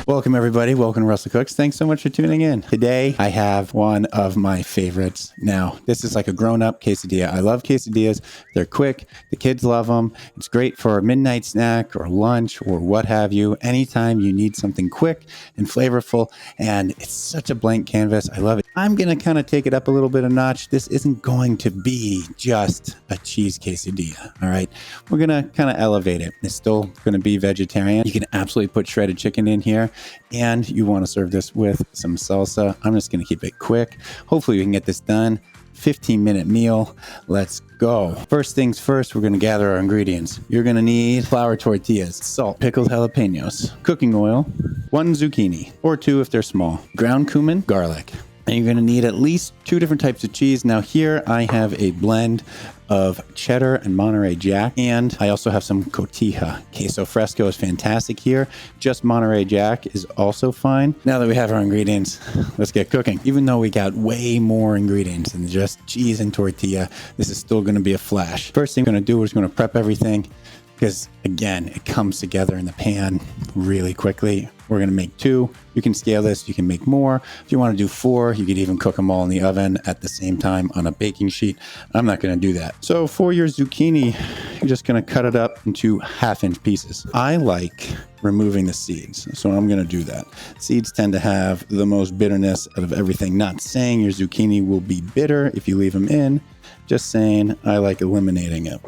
Welcome everybody. Welcome to Russell Cooks. Thanks so much for tuning in. Today I have one of my favorites. Now, this is like a grown-up quesadilla. I love quesadillas. They're quick. The kids love them. It's great for a midnight snack or lunch or what have you. Anytime you need something quick and flavorful, and it's such a blank canvas. I love it. I'm going to kind of take it up a little bit a notch. This isn't going to be just a cheese quesadilla. All right. We're going to kind of elevate it. It's still going to be vegetarian. You can absolutely put shredded chicken in here. And you want to serve this with some salsa. I'm just going to keep it quick. Hopefully we can get this done. 15-minute meal. Let's go. First things first, we're going to gather our ingredients. You're going to need flour tortillas, salt, pickled jalapenos, cooking oil, 1 zucchini, or 2 if they're small, ground cumin, garlic. And you're going to need at least 2 different types of cheese. Now here I have a blend of cheddar and Monterey Jack, and I also have some Cotija. Queso Fresco is fantastic here. Just Monterey Jack is also fine. Now that we have our ingredients, let's get cooking. Even though we got way more ingredients than just cheese and tortilla, this is still going to be a flash. First thing we're going to do is going to prep everything, because again, it comes together in the pan really quickly. We're going to make 2. You can scale this. You can make more. If you want to do 4, you could even cook them all in the oven at the same time on a baking sheet. I'm not going to do that. So for your zucchini, you're just going to cut it up into 1/2-inch pieces. I like removing the seeds, so I'm going to do that. Seeds tend to have the most bitterness out of everything. Not saying your zucchini will be bitter if you leave them in. Just saying I like eliminating it.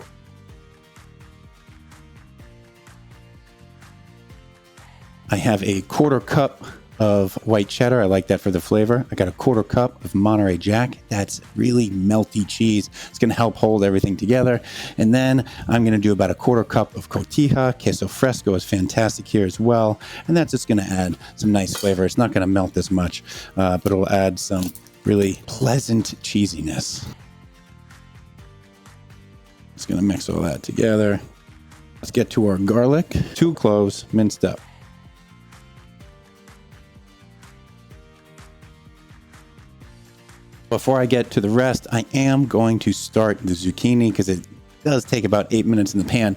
I have a 1/4 cup of white cheddar. I like that for the flavor. I got a 1/4 cup of Monterey Jack. That's really melty cheese. It's going to help hold everything together. And then I'm going to do about a 1/4 cup of Cotija. Queso Fresco is fantastic here as well. And that's just going to add some nice flavor. It's not going to melt as much, but it'll add some really pleasant cheesiness. Just going to mix all that together. Let's get to our garlic. 2 cloves minced up. Before I get to the rest, I am going to start the zucchini because it does take about 8 minutes in the pan.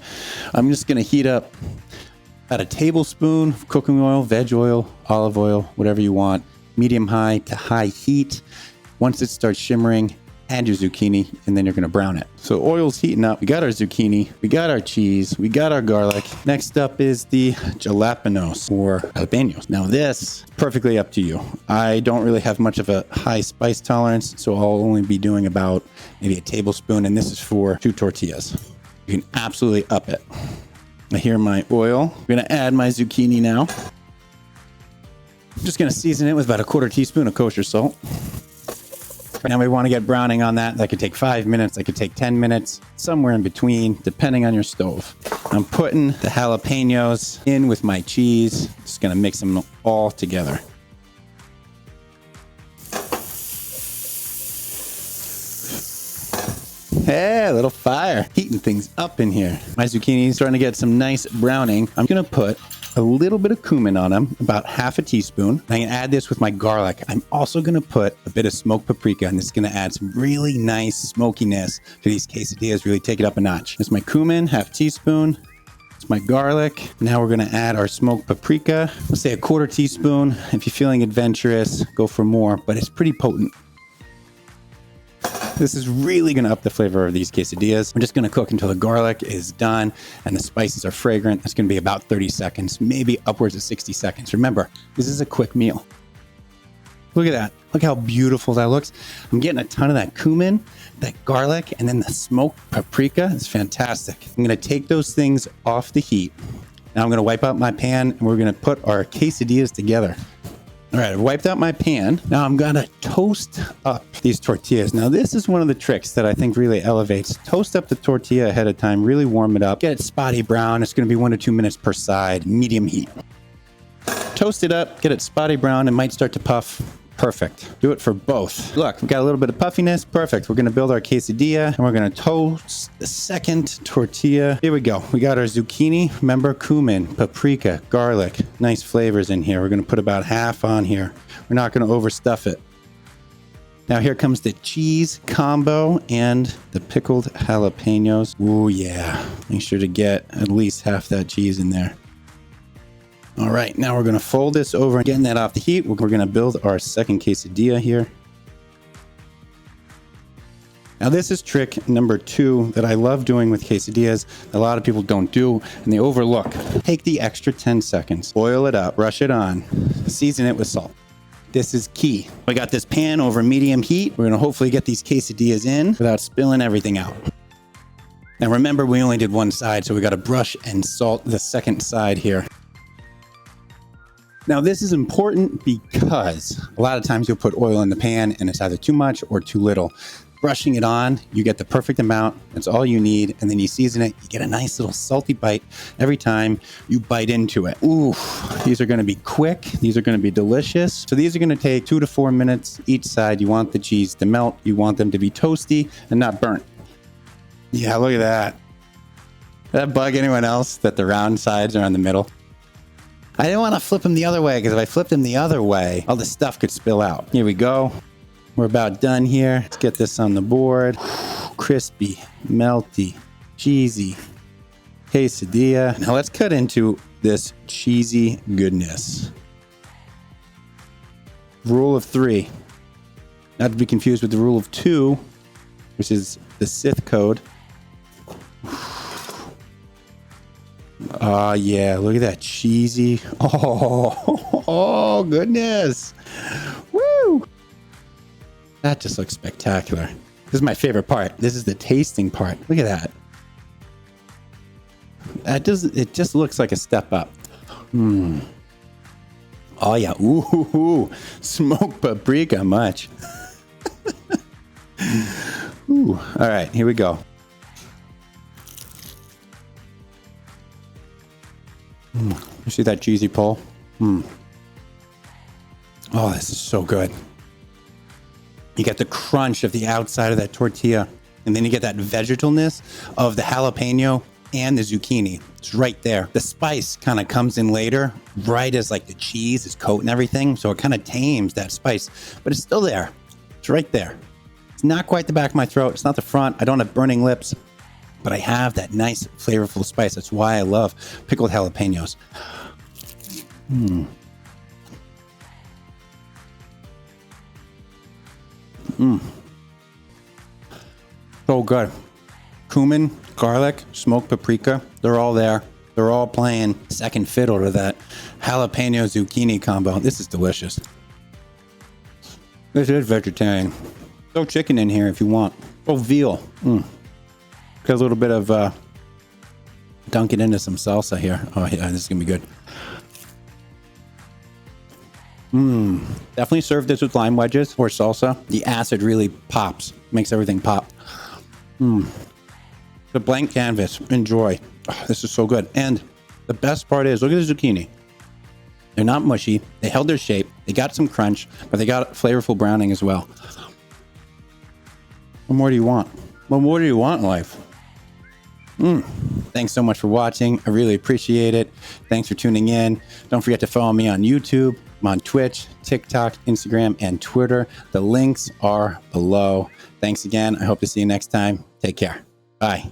I'm just going to heat up about a tablespoon of cooking oil, veg oil, olive oil, whatever you want, medium high to high heat. Once it starts shimmering, add your zucchini, and then you're going to brown it. So oil's heating up. We got our zucchini, we got our cheese, we got our garlic. Next up is the jalapenos or jalapenos. Now this is perfectly up to you. I don't really have much of a high spice tolerance, so I'll only be doing about maybe a tablespoon, and this is for 2 tortillas. You can absolutely up it. I hear my oil. I'm going to add my zucchini now. I'm just going to season it with about a 1/4 teaspoon of kosher salt. Now we want to get browning on that. That could take 5 minutes. That could take 10 minutes, somewhere in between, depending on your stove. I'm putting the jalapenos in with my cheese. Just going to mix them all together. Hey, a little fire. Heating things up in here. My zucchini is starting to get some nice browning. I'm going to put a little bit of cumin on them, about 1/2 teaspoon. I can add this with my garlic. I'm also going to put a bit of smoked paprika, and this is going to add some really nice smokiness to these quesadillas, really take it up a notch. This is my cumin, 1/2 teaspoon. It's my garlic. Now we're going to add our smoked paprika. Let's say a 1/4 teaspoon. If you're feeling adventurous, go for more, but it's pretty potent. This is really going to up the flavor of these quesadillas. We're just going to cook until the garlic is done and the spices are fragrant. It's going to be about 30 seconds, maybe upwards of 60 seconds. Remember, this is a quick meal. Look at that. Look how beautiful that looks. I'm getting a ton of that cumin, that garlic, and then the smoked paprika. It's fantastic. I'm going to take those things off the heat. Now I'm going to wipe out my pan and we're going to put our quesadillas together. All right, I've wiped out my pan. Now I'm gonna toast up these tortillas. Now this is one of the tricks that I think really elevates. Toast up the tortilla ahead of time, really warm it up. Get it spotty brown. It's gonna be 1 to 2 minutes per side, medium heat. Toast it up, get it spotty brown. It might start to puff. Perfect. Do it for both. Look, we've got a little bit of puffiness. Perfect. We're going to build our quesadilla and we're going to toast the second tortilla. Here we go. We got our zucchini. Remember, cumin, paprika, garlic. Nice flavors in here. We're going to put about 1/2 on here. We're not going to overstuff it. Now here comes the cheese combo and the pickled jalapenos. Ooh, yeah. Make sure to get at least half that cheese in there. All right, now we're going to fold this over and getting that off the heat. We're going to build our second quesadilla here. Now this is trick number 2 that I love doing with quesadillas. A lot of people don't do and they overlook. Take the extra 10 seconds, boil it up, brush it on, season it with salt. This is key. We got this pan over medium heat. We're gonna hopefully get these quesadillas in without spilling everything out. Now remember, we only did one side, so we gotta brush and salt the second side here. Now this is important because a lot of times you'll put oil in the pan and it's either too much or too little. Brushing it on, you get the perfect amount. That's all you need. And then you season it. You get a nice little salty bite every time you bite into it. Ooh, these are going to be quick. These are going to be delicious. So these are going to take 2 to 4 minutes each side. You want the cheese to melt. You want them to be toasty and not burnt. Yeah, look at that. Does that bug anyone else that the round sides are on the middle? I didn't want to flip them the other way because if I flipped them the other way, all the stuff could spill out. Here we go. We're about done here. Let's get this on the board. Crispy, melty, cheesy quesadilla. Now let's cut into this cheesy goodness. Rule of 3. Not to be confused with the rule of 2, which is the Sith code. Oh yeah, look at that cheesy. Oh goodness. Woo! That just looks spectacular. This is my favorite part. This is the tasting part. Look at that. It just looks like a step up. Oh yeah. Ooh, smoked paprika much. Ooh. All right, here we go. You see that cheesy pull? Oh, this is so good. You get the crunch of the outside of that tortilla, and then you get that vegetalness of the jalapeno and the zucchini. It's right there. The spice kind of comes in later, right as like the cheese is coating everything, so it kind of tames that spice, but it's still there. It's right there. It's not quite the back of my throat. It's not the front. I don't have burning lips, but I have that nice flavorful spice. That's why I love pickled jalapenos. So good. Cumin, garlic, smoked paprika, they're all there. They're all playing second fiddle to that jalapeno zucchini combo. This is delicious. This is vegetarian. Throw chicken in here if you want. Throw veal. Got a little bit of dunk it into some salsa here. Oh yeah, this is gonna be good. Definitely serve this with lime wedges or salsa. The acid really pops, makes everything pop. The blank canvas. Enjoy. Oh, this is so good. And the best part is, look at the zucchini. They're not mushy. They held their shape. They got some crunch, but they got flavorful browning as well. What more do you want? What more do you want in life? Thanks so much for watching. I really appreciate it. Thanks for tuning in. Don't forget to follow me on YouTube. I'm on Twitch, TikTok, Instagram, and Twitter. The links are below. Thanks again. I hope to see you next time. Take care. Bye.